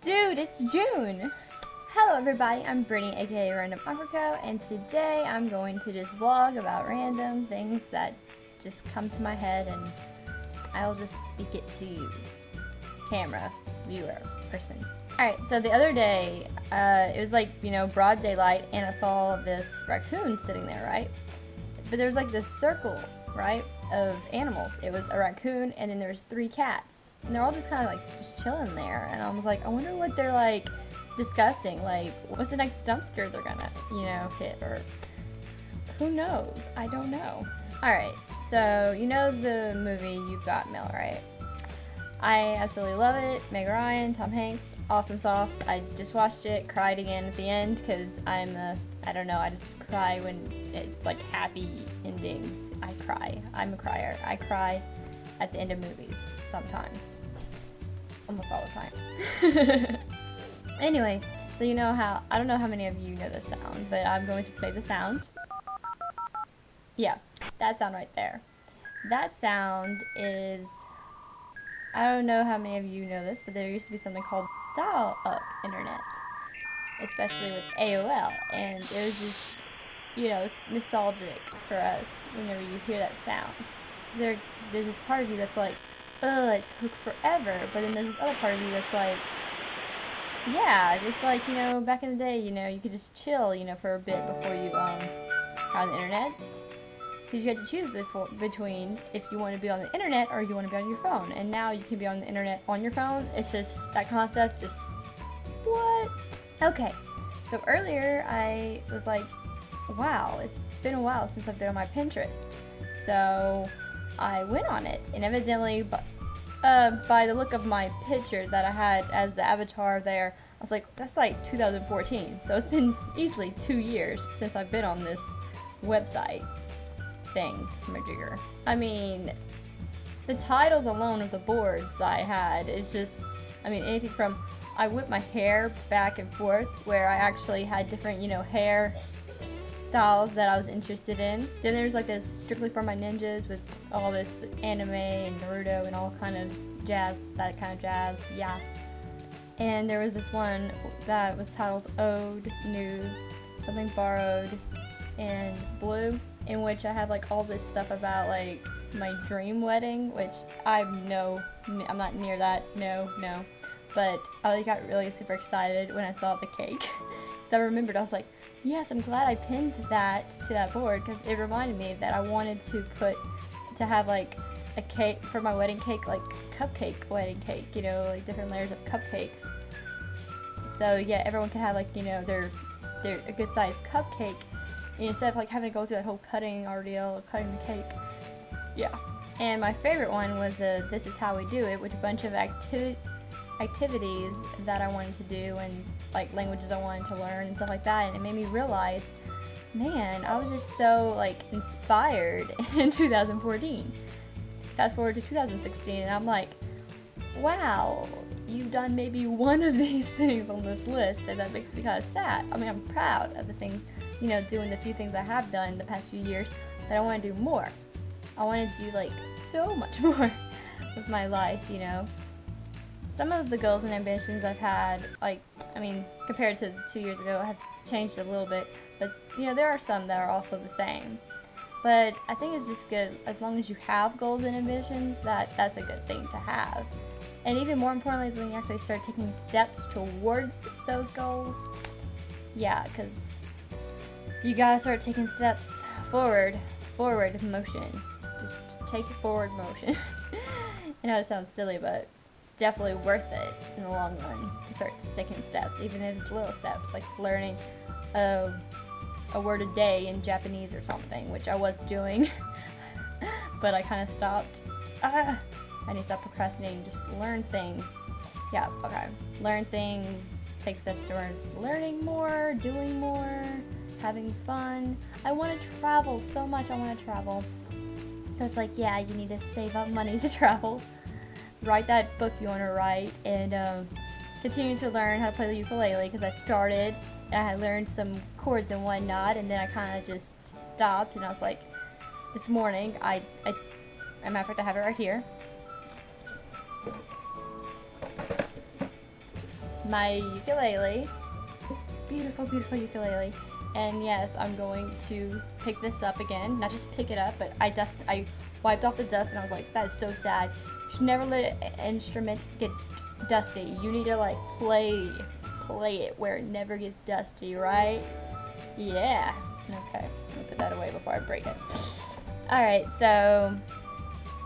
Dude, it's June! Hello everybody, I'm Brittany aka Random Upperco, and today I'm going to just vlog about random things that just come to my head and I'll just speak it to you. Camera, viewer, person. Alright, so the other day, it was like, broad daylight and I saw this raccoon sitting there, right? But there's like this circle, right, of animals. It was a raccoon and then there's 3 cats. And they're all just kind of like just chilling there. And I was like, I wonder what they're like discussing. Like, what's the next dumpster they're gonna, hit? Or who knows? I don't know. Alright, so you know the movie You've Got Mail, right? I absolutely love it. Meg Ryan, Tom Hanks, awesome sauce. I just watched it, cried again at the end because I don't know, I just cry when it's like happy endings. I cry. I'm a crier. I cry at the end of movies sometimes. Almost all the time. Anyway, so you know how, I don't know how many of you know this sound, but I'm going to play the sound. Yeah, that sound right there. That sound is, I don't know how many of you know this, but there used to be something called dial-up internet, especially with AOL, and it was just, it's nostalgic for us whenever you hear that sound. There's this part of you that's like, ugh, it took forever, but then there's this other part of you that's like, yeah, just like, back in the day, you could just chill, for a bit before you, got on the internet. Because you had to choose between if you want to be on the internet or you want to be on your phone. And now you can be on the internet on your phone. It's just, that concept just, what? Okay, so earlier I was like, wow, it's been a while since I've been on my Pinterest. So I went on it, and evidently, by the look of my picture that I had as the avatar there, I was like, that's like 2014. So it's been easily 2 years since I've been on this website thing, Majigger. I mean, the titles alone of the boards I had is just, anything from, I whip my hair back and forth, where I actually had different, hair styles that I was interested in. Then there's like this strictly for my ninjas with all this anime and Naruto and all kind of jazz, that kind of jazz, yeah. And there was this one that was titled Ode, Nude, something borrowed, and blue, in which I had like all this stuff about like my dream wedding, which I'm not near that, no. But I got really super excited when I saw the cake. So I remembered, I was like, yes, I'm glad I pinned that to that board, because it reminded me that I wanted to have like a cake for my wedding cake, like cupcake wedding cake, like different layers of cupcakes. So yeah, everyone can have like, their a good sized cupcake, instead of like having to go through that whole cutting ordeal of cutting the cake. Yeah. And my favorite one was This Is How We Do It, with a bunch of activities that I wanted to do and like languages I wanted to learn and stuff like that, and it made me realize, man, I was just so like inspired in 2014. Fast forward to 2016 and I'm like, wow, you've done maybe one of these things on this list, and that makes me kind of sad. I'm proud of the things, doing the few things I have done in the past few years, but I want to do more. I want to do like so much more with my life, Some of the goals and ambitions I've had, compared to 2 years ago, have changed a little bit, but there are some that are also the same. But I think it's just good, as long as you have goals and ambitions, that's a good thing to have. And even more importantly is when you actually start taking steps towards those goals. Yeah, because you gotta start taking steps forward motion. Just take forward motion. I know it sounds silly, but it's definitely worth it in the long run to start taking steps, even if it's little steps, like learning a word a day in Japanese or something, which I was doing, but I kind of stopped. I need to stop procrastinating, just learn things. Yeah, okay. Learn things, take steps towards learning more, doing more, having fun. I want to travel so much. I want to travel. So it's like, yeah, you need to save up money to travel. Write that book you want to write, and continue to learn how to play the ukulele, because I started and I learned some chords and whatnot, and then I kind of just stopped, and I was like, this morning, as a matter of fact, I have it right here. my ukulele. Beautiful, beautiful ukulele. And yes, I'm going to pick this up again. Not just pick it up, but I wiped off the dust and I was like, that is so sad. You should never let an instrument get dusty. You need to like play it where it never gets dusty, right? Yeah. Okay, I'm gonna put that away before I break it. Alright, so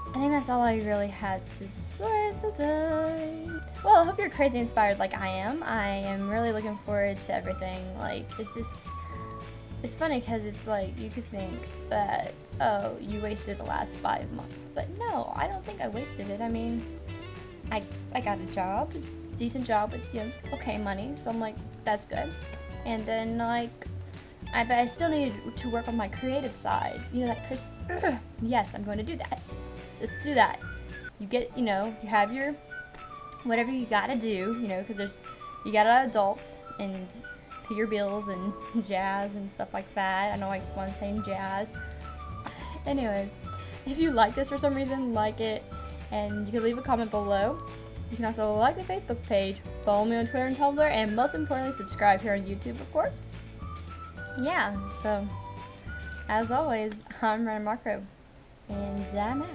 I think that's all I really had to say today. Well, I hope you're crazy inspired like I am. I am really looking forward to everything. Like, it's funny because it's like you could think that, oh, you wasted the last 5 months. But no, I don't think I wasted it. I mean, I got a job, decent job with, okay money. So I'm like, that's good. And then like, but I still need to work on my creative side. Yes, I'm going to do that. Let's do that. You get, you have your, whatever you gotta do, because you gotta adult and pay your bills and jazz and stuff like that. I know I keep on saying jazz. Anyway, if you like this for some reason, like it, and you can leave a comment below. You can also like the Facebook page, follow me on Twitter and Tumblr, and most importantly, subscribe here on YouTube, of course. Yeah, so, as always, I'm Random Macro, and I'm out.